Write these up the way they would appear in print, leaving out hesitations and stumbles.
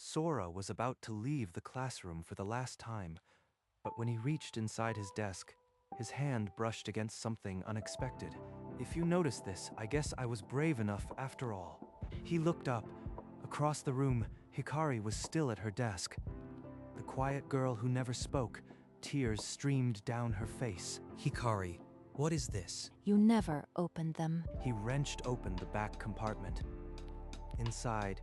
Sora was about to leave the classroom for the last time, but when he reached inside his desk, his hand brushed against something unexpected. If you notice this, I guess I was brave enough after all. He looked up. Across the room, Hikari was still at her desk. The quiet girl who never spoke, tears streamed down her face. Hikari, what is this? You never opened them. He wrenched open the back compartment. Inside,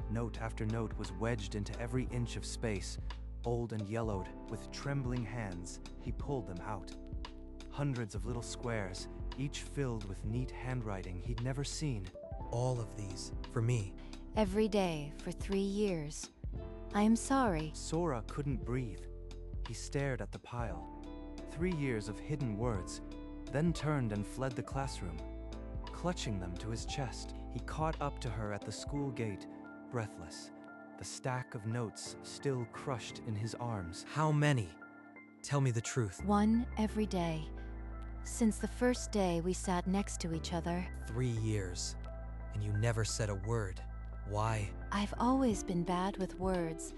note after note was wedged into every inch of space. Old and yellowed, with trembling hands, he pulled them out. Hundreds of little squares, each filled with neat handwriting he'd never seen. All of these, for me. Every day for 3 years. I am sorry. Sora couldn't breathe. He stared at the pile. 3 years of hidden words, then turned and fled the classroom. Clutching them to his chest, he caught up to her at the school gate, breathless. The stack of notes still crushed in his arms. How many? Tell me the truth. 1 every day. Since the first day we sat next to each other. 3 years, and you never said a word. Why? I've always been bad with words.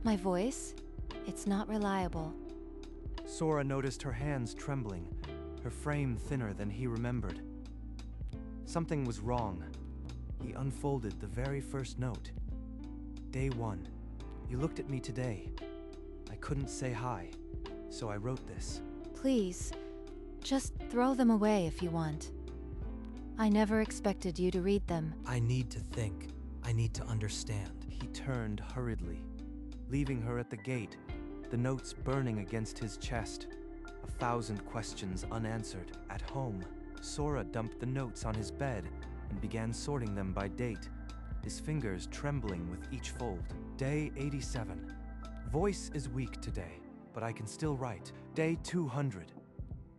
My voice, it's not reliable. Sora noticed her hands trembling, her frame thinner than he remembered. Something was wrong. He unfolded the very first note. Day 1. You looked at me today. I couldn't say hi, so I wrote this. Please, just throw them away if you want. I never expected you to read them. I need to think. I need to understand. He turned hurriedly, leaving her at the gate, the notes burning against his chest. 1,000 questions unanswered. At home, Sora dumped the notes on his bed and began sorting them by date, his fingers trembling with each fold. Day 87. Voice is weak today, but I can still write. Day 200.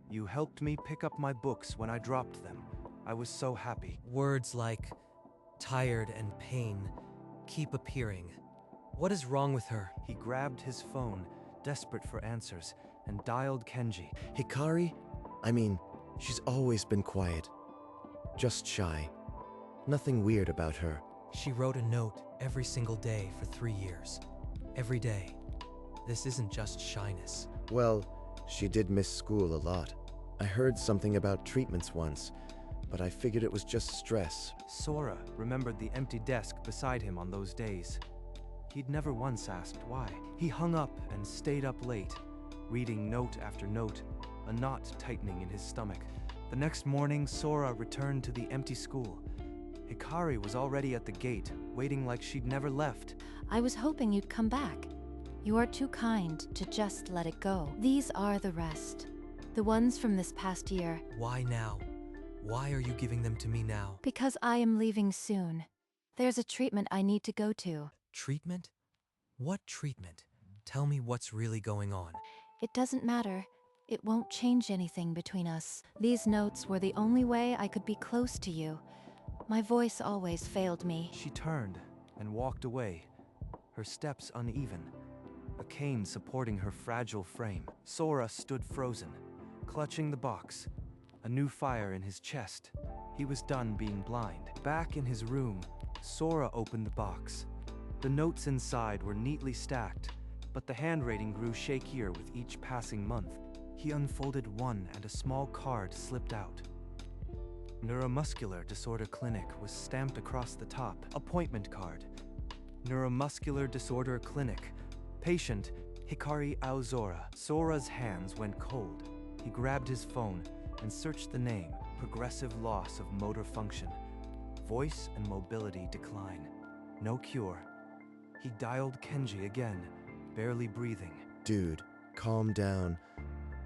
You helped me pick up my books when I dropped them. I was so happy. Words like tired and pain keep appearing. What is wrong with her? He grabbed his phone, desperate for answers, and dialed Kenji. Hikari? I mean, she's always been quiet. Just shy. Nothing weird about her. She wrote a note every single day for 3 years. Every day. This isn't just shyness. Well, she did miss school a lot. I heard something about treatments once, but I figured it was just stress. Sora remembered the empty desk beside him on those days. He'd never once asked why. He hung up and stayed up late, reading note after note, a knot tightening in his stomach. The next morning, Sora returned to the empty school. Hikari was already at the gate, waiting like she'd never left. I was hoping you'd come back. You are too kind to just let it go. These are the rest. The ones from this past year. Why now? Why are you giving them to me now? Because I am leaving soon. There's a treatment I need to go to. Treatment? What treatment? Tell me what's really going on. It doesn't matter. It won't change anything between us. These notes were the only way I could be close to you. My voice always failed me. She turned and walked away, her steps uneven, a cane supporting her fragile frame. Sora stood frozen, clutching the box, a new fire in his chest. He was done being blind. Back in his room, Sora opened the box. The notes inside were neatly stacked, but the handwriting grew shakier with each passing month. He unfolded one and a small card slipped out. Neuromuscular Disorder Clinic was stamped across the top. Appointment card. Neuromuscular Disorder Clinic. Patient, Hikari Aozora. Sora's hands went cold. He grabbed his phone and searched the name. Progressive loss of motor function. Voice and mobility decline. No cure. He dialed Kenji again, barely breathing. Dude, calm down.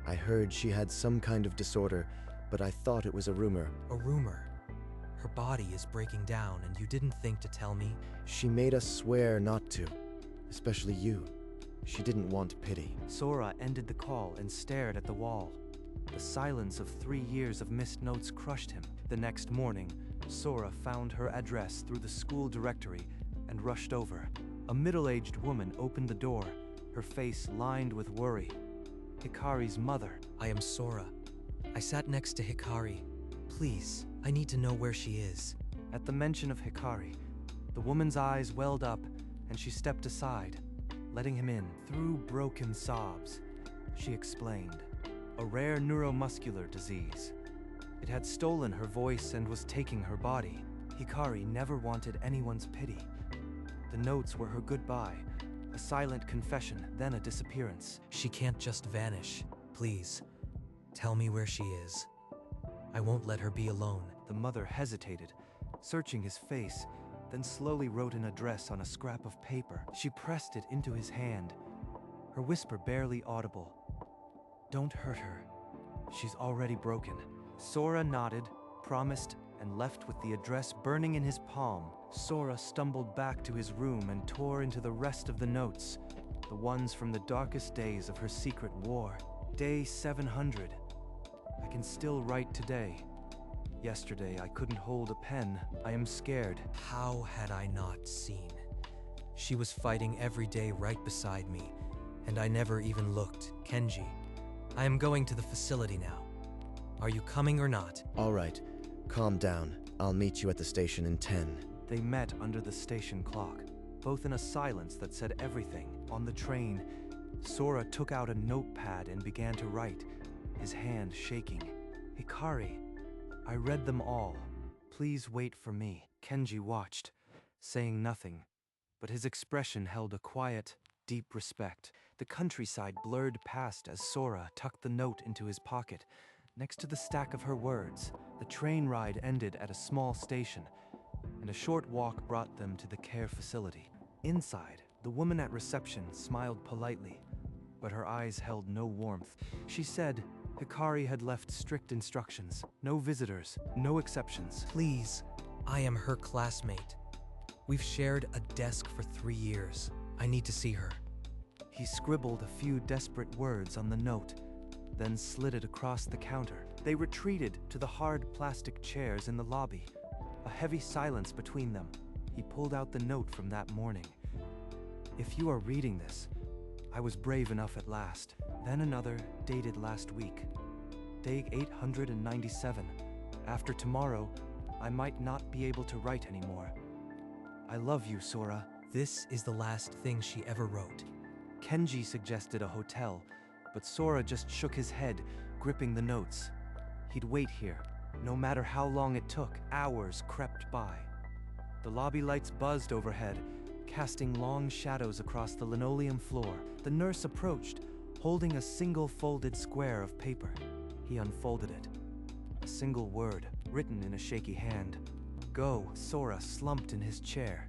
I heard she had some kind of disorder, but I thought it was a rumor. A rumor. Her body is breaking down and you didn't think to tell me? She made us swear not to, especially you. She didn't want pity. Sora ended the call and stared at the wall. The silence of 3 years of missed notes crushed him. The next morning, Sora found her address through the school directory and rushed over. A middle-aged woman opened the door, her face lined with worry. Hikari's mother. I am Sora. I sat next to Hikari. Please, I need to know where she is. At the mention of Hikari, the woman's eyes welled up and she stepped aside, letting him in. Through broken sobs, she explained, a rare neuromuscular disease. It had stolen her voice and was taking her body. Hikari never wanted anyone's pity. The notes were her goodbye, a silent confession, then a disappearance. She can't just vanish. Please, tell me where she is. I won't let her be alone. The mother hesitated, searching his face, then slowly wrote an address on a scrap of paper. She pressed it into his hand, her whisper barely audible. Don't hurt her. She's already broken. Sora nodded, promised, and left with the address burning in his palm. Sora stumbled back to his room and tore into the rest of the notes, the ones from the darkest days of her secret war. Day 700. I can still write today. Yesterday, I couldn't hold a pen. I am scared. How had I not seen? She was fighting every day right beside me, and I never even looked. Kenji, I am going to the facility now. Are you coming or not? All right, calm down. I'll meet you at the station in 10. They met under the station clock, both in a silence that said everything. On the train, Sora took out a notepad and began to write, his hand shaking. Hikari, I read them all. Please wait for me. Kenji watched, saying nothing, but his expression held a quiet, deep respect. The countryside blurred past as Sora tucked the note into his pocket, next to the stack of her words. The train ride ended at a small station, and a short walk brought them to the care facility. Inside, the woman at reception smiled politely, but her eyes held no warmth. She said Hikari had left strict instructions. No visitors, no exceptions. Please, I am her classmate. We've shared a desk for 3 years. I need to see her. He scribbled a few desperate words on the note, then slid it across the counter. They retreated to the hard plastic chairs in the lobby, a heavy silence between them. He pulled out the note from that morning. If you are reading this, I was brave enough at last. Then another, dated last week. Day 897. After tomorrow, I might not be able to write anymore. I love you, Sora. This is the last thing she ever wrote. Kenji suggested a hotel, but Sora just shook his head, gripping the notes. He'd wait here, no matter how long it took. Hours crept by. The lobby lights buzzed overhead, casting long shadows across the linoleum floor. The nurse approached, holding a single folded square of paper. He unfolded it. A single word, written in a shaky hand. Go. Sora slumped in his chair.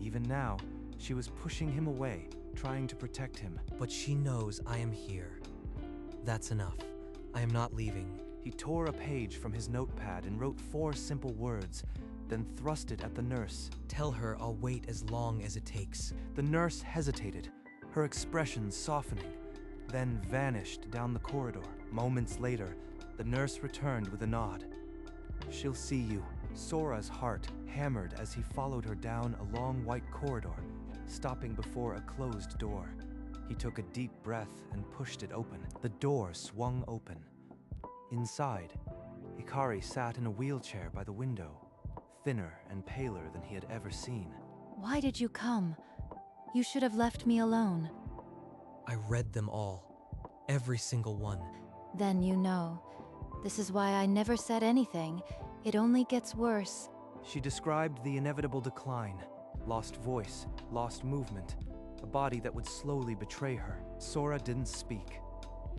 Even now, she was pushing him away, trying to protect him. But she knows I am here. That's enough. I am not leaving. He tore a page from his notepad and wrote 4 simple words, then thrust it at the nurse. Tell her I'll wait as long as it takes. The nurse hesitated, her expression softening, then vanished down the corridor. Moments later, the nurse returned with a nod. She'll see you. Sora's heart hammered as he followed her down a long white corridor, stopping before a closed door. He took a deep breath and pushed it open. The door swung open. Inside, Hikari sat in a wheelchair by the window, thinner and paler than he had ever seen. Why did you come? You should have left me alone. I read them all. Every single one. Then you know. This is why I never said anything. It only gets worse. She described the inevitable decline, lost voice, lost movement, a body that would slowly betray her. Sora didn't speak.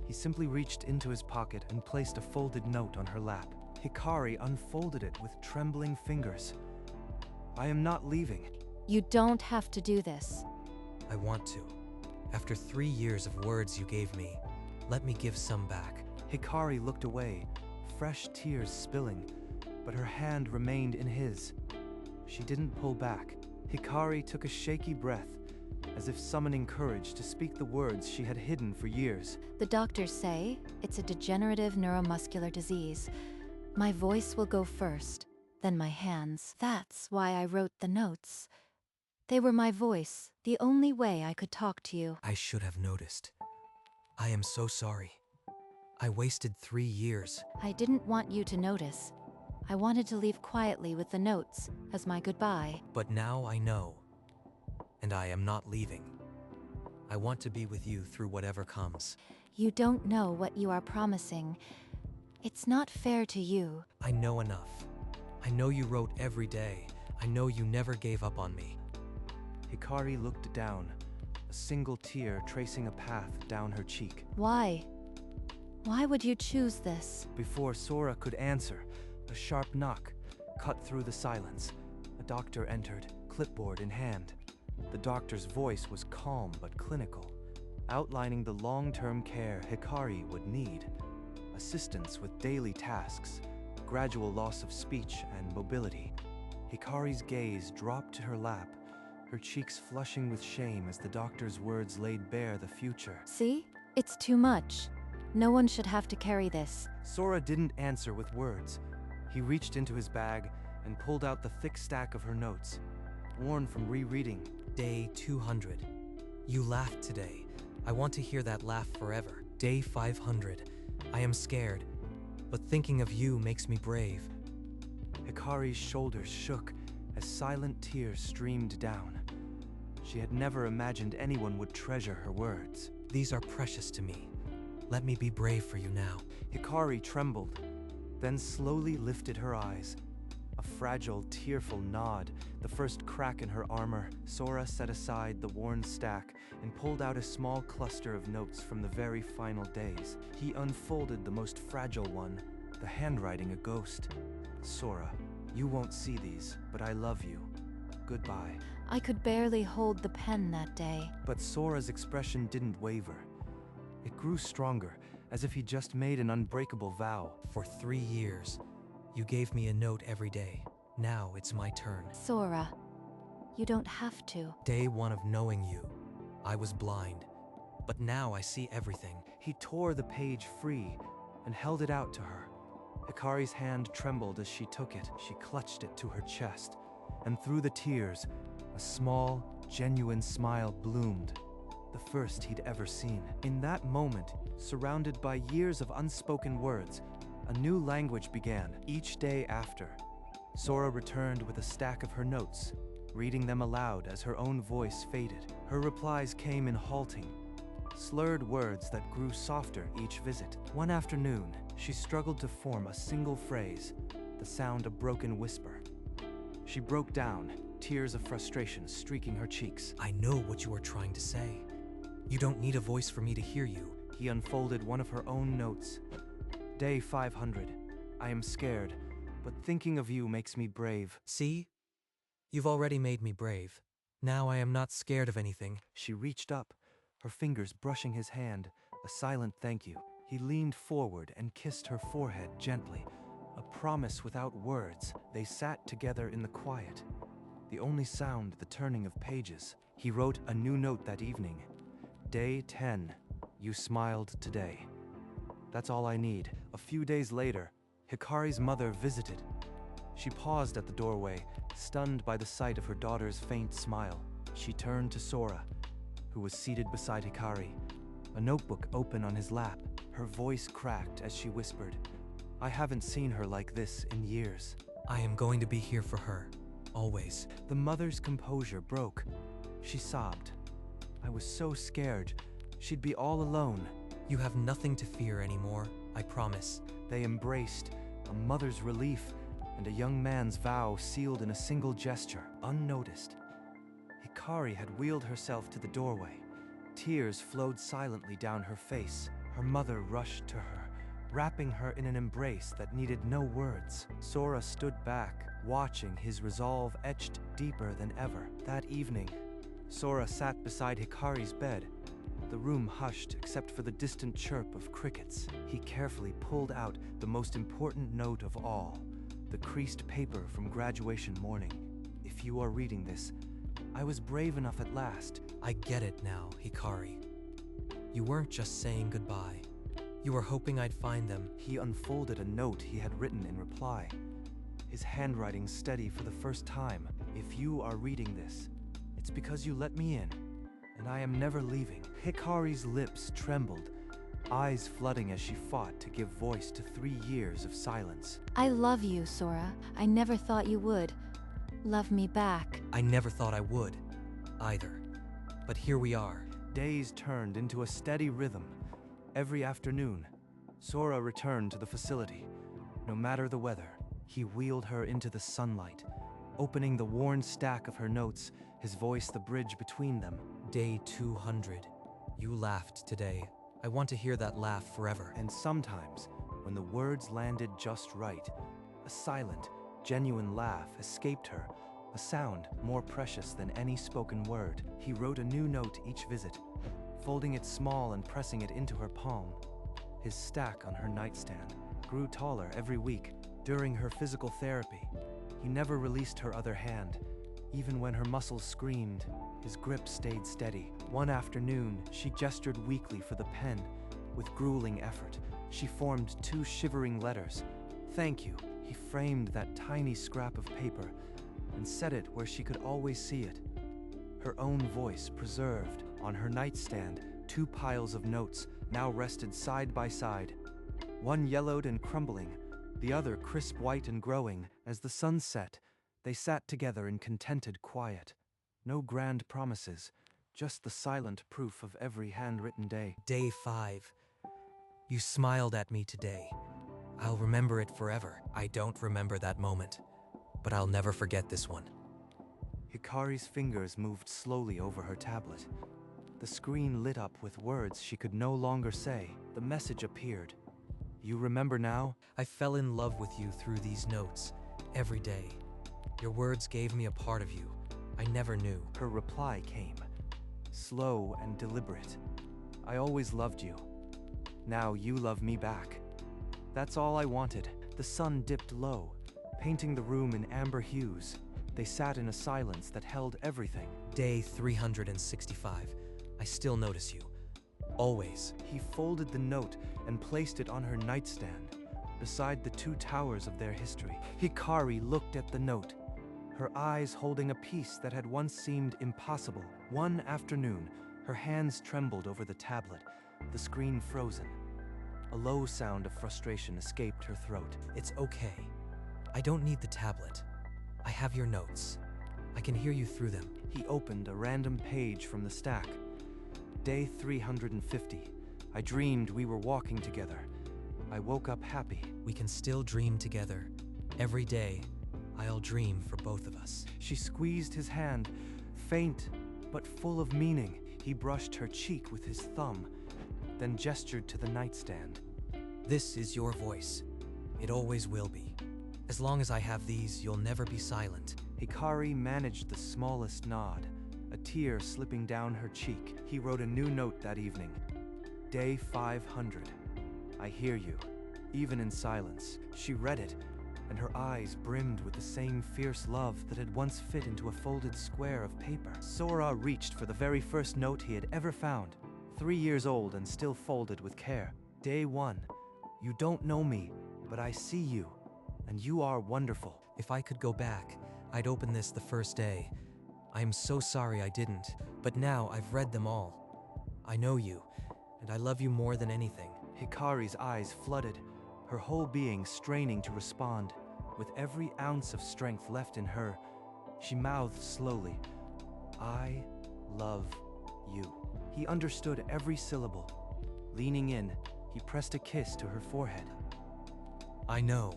He simply reached into his pocket and placed a folded note on her lap. Hikari unfolded it with trembling fingers. I am not leaving. You don't have to do this. I want to. After 3 years of words you gave me, let me give some back. Hikari looked away, fresh tears spilling, but her hand remained in his. She didn't pull back. Hikari took a shaky breath, as if summoning courage to speak the words she had hidden for years. The doctors say it's a degenerative neuromuscular disease. My voice will go first, then my hands. That's why I wrote the notes. They were my voice, the only way I could talk to you. I should have noticed. I am so sorry. I wasted 3 years. I didn't want you to notice. I wanted to leave quietly with the notes as my goodbye. But now I know. and I am not leaving. I want to be with you through whatever comes. You don't know what you are promising. It's not fair to you. I know enough. I know you wrote every day. I know you never gave up on me. Hikari looked down, a single tear tracing a path down her cheek. Why? Why would you choose this? Before Sora could answer, a sharp knock cut through the silence. A doctor entered, clipboard in hand. The doctor's voice was calm but clinical, outlining the long-term care Hikari would need. Assistance with daily tasks, gradual loss of speech and mobility. Hikari's gaze dropped to her lap, her cheeks flushing with shame as the doctor's words laid bare the future. See? It's too much. No one should have to carry this. Sora didn't answer with words. He reached into his bag and pulled out the thick stack of her notes, worn from rereading. Day 200. You laughed today. I want to hear that laugh forever. Day 500. I am scared, but thinking of you makes me brave. Hikari's shoulders shook as silent tears streamed down. She had never imagined anyone would treasure her words. These are precious to me. Let me be brave for you now. Hikari trembled, then slowly lifted her eyes. A fragile, tearful nod, the first crack in her armor. Sora set aside the worn stack and pulled out a small cluster of notes from the very final days. He unfolded the most fragile one, the handwriting a ghost. Sora, you won't see these, but I love you. Goodbye. I could barely hold the pen that day. But Sora's expression didn't waver. It grew stronger, as if he just made an unbreakable vow. For 3 years, you gave me a note every day. Now it's my turn. Sora, you don't have to. Day 1 of knowing you, I was blind. But now I see everything. He tore the page free and held it out to her. Hikari's hand trembled as she took it. She clutched it to her chest, and through the tears, a small, genuine smile bloomed, the first he'd ever seen. In that moment, surrounded by years of unspoken words, a new language began. Each day after, Sora returned with a stack of her notes, reading them aloud as her own voice faded. Her replies came in halting, slurred words that grew softer each visit. One afternoon, she struggled to form a single phrase, the sound a broken whisper. She broke down, tears of frustration streaking her cheeks. I know what you are trying to say. You don't need a voice for me to hear you. He unfolded one of her own notes. Day 500. I am scared, but thinking of you makes me brave. See? You've already made me brave. Now I am not scared of anything. She reached up, her fingers brushing his hand, a silent thank you. He leaned forward and kissed her forehead gently, a promise without words. They sat together in the quiet, the only sound the turning of pages. He wrote a new note that evening. Day 10. You smiled today. That's all I need. A few days later, Hikari's mother visited. She paused at the doorway, stunned by the sight of her daughter's faint smile. She turned to Sora, who was seated beside Hikari, a notebook open on his lap. Her voice cracked as she whispered, I haven't seen her like this in years. I am going to be here for her, always. The mother's composure broke. She sobbed. I was so scared. She'd be all alone. You have nothing to fear anymore, I promise. They embraced, a mother's relief and a young man's vow sealed in a single gesture, unnoticed. Hikari had wheeled herself to the doorway. Tears flowed silently down her face. Her mother rushed to her, wrapping her in an embrace that needed no words. Sora stood back, watching, his resolve etched deeper than ever. That evening, Sora sat beside Hikari's bed. The room hushed except for the distant chirp of crickets. He carefully pulled out the most important note of all, the creased paper from graduation morning. If you are reading this, I was brave enough at last. I get it now, Hikari. You weren't just saying goodbye. You were hoping I'd find them. He unfolded a note he had written in reply, his handwriting steady for the first time. If you are reading this, it's because you let me in, and I am never leaving. Hikari's lips trembled, eyes flooding as she fought to give voice to 3 years of silence. I love you, Sora. I never thought you would. Love me back. I never thought I would. either. But here we are. Days turned into a steady rhythm. Every afternoon, Sora returned to the facility. No matter the weather, he wheeled her into the sunlight, opening the worn stack of her notes, his voice the bridge between them. Day 200. You laughed today. I want to hear that laugh forever. And sometimes, when the words landed just right, a silent, genuine laugh escaped her, a sound more precious than any spoken word. He wrote a new note each visit, folding it small and pressing it into her palm. His stack on her nightstand grew taller every week. During her physical therapy, he never released her other hand. Even when her muscles screamed, his grip stayed steady. One afternoon, she gestured weakly for the pen. With grueling effort, she formed 2 shivering letters. "Thank you." He framed that tiny scrap of paper and set it where she could always see it. Her own voice preserved. On her nightstand, 2 piles of notes now rested side by side. One yellowed and crumbling, the other crisp white and growing. As the sun set, they sat together in contented quiet. No grand promises, just the silent proof of every handwritten day. Day 5. You smiled at me today. I'll remember it forever. I don't remember that moment, but I'll never forget this one. Hikari's fingers moved slowly over her tablet. The screen lit up with words she could no longer say. The message appeared. "You remember now?" I fell in love with you through these notes, every day. Your words gave me a part of you I never knew. Her reply came, slow and deliberate. "I always loved you. Now you love me back." That's all I wanted. The sun dipped low, painting the room in amber hues. They sat in a silence that held everything. Day 365. I still notice you. Always. He folded the note and placed it on her nightstand, beside the 2 towers of their history. Hikari looked at the note, her eyes holding a piece that had once seemed impossible. One afternoon, her hands trembled over the tablet, the screen frozen. A low sound of frustration escaped her throat. It's okay. I don't need the tablet. I have your notes. I can hear you through them. He opened a random page from the stack. Day 350. I dreamed we were walking together. I woke up happy. We can still dream together. Every day, I'll dream for both of us. She squeezed his hand, faint but full of meaning. He brushed her cheek with his thumb, then gestured to the nightstand. This is your voice. It always will be. As long as I have these, you'll never be silent. Hikari managed the smallest nod, a tear slipping down her cheek. He wrote a new note that evening. Day 500. I hear you, even in silence. She read it, and her eyes brimmed with the same fierce love that had once fit into a folded square of paper. Sora reached for the very first note he had ever found, 3 years old and still folded with care. Day 1. You don't know me, but I see you, and you are wonderful. If I could go back, I'd open this the first day. I am so sorry I didn't, but now I've read them all. I know you, and I love you more than anything. Hikari's eyes flooded, her whole being straining to respond. With every ounce of strength left in her, she mouthed slowly, I love you. He understood every syllable. Leaning in, he pressed a kiss to her forehead. I know.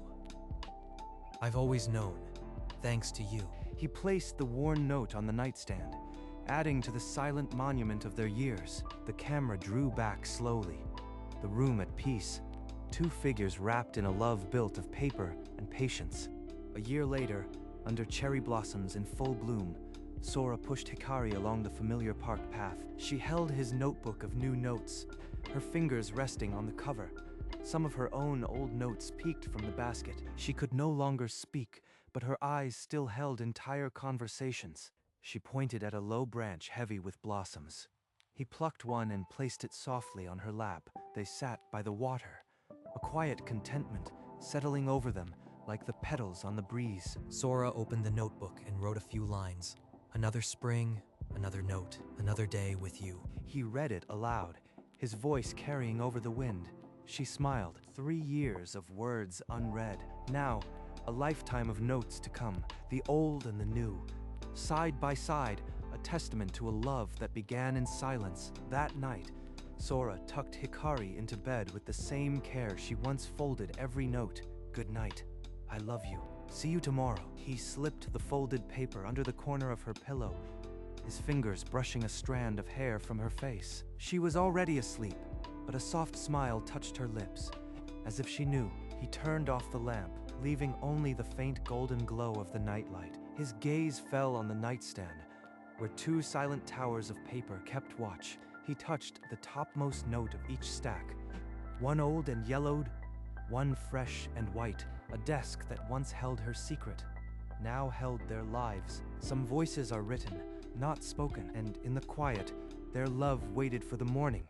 I've always known, thanks to you. He placed the worn note on the nightstand, adding to the silent monument of their years. The camera drew back slowly, the room at peace, 2 figures wrapped in a love built of paper and patience. A year later, under cherry blossoms in full bloom, Sora pushed Hikari along the familiar park path. She held his notebook of new notes, her fingers resting on the cover. Some of her own old notes peeked from the basket. She could no longer speak, but her eyes still held entire conversations. She pointed at a low branch heavy with blossoms. He plucked one and placed it softly on her lap. They sat by the water, a quiet contentment settling over them like the petals on the breeze. Sora opened the notebook and wrote a few lines. Another spring, another note, another day with you. He read it aloud, his voice carrying over the wind. She smiled. 3 years of words unread. Now, a lifetime of notes to come, the old and the new. Side by side, a testament to a love that began in silence. That night, Sora tucked Hikari into bed with the same care she once folded every note. "Good night. I love you. See you tomorrow." He slipped the folded paper under the corner of her pillow, his fingers brushing a strand of hair from her face. She was already asleep, but a soft smile touched her lips. As if she knew, he turned off the lamp, leaving only the faint golden glow of the nightlight. His gaze fell on the nightstand, where two silent towers of paper kept watch. He touched the topmost note of each stack, one old and yellowed, one fresh and white. A desk that once held her secret now held their lives. Some voices are written, not spoken, and in the quiet, their love waited for the morning.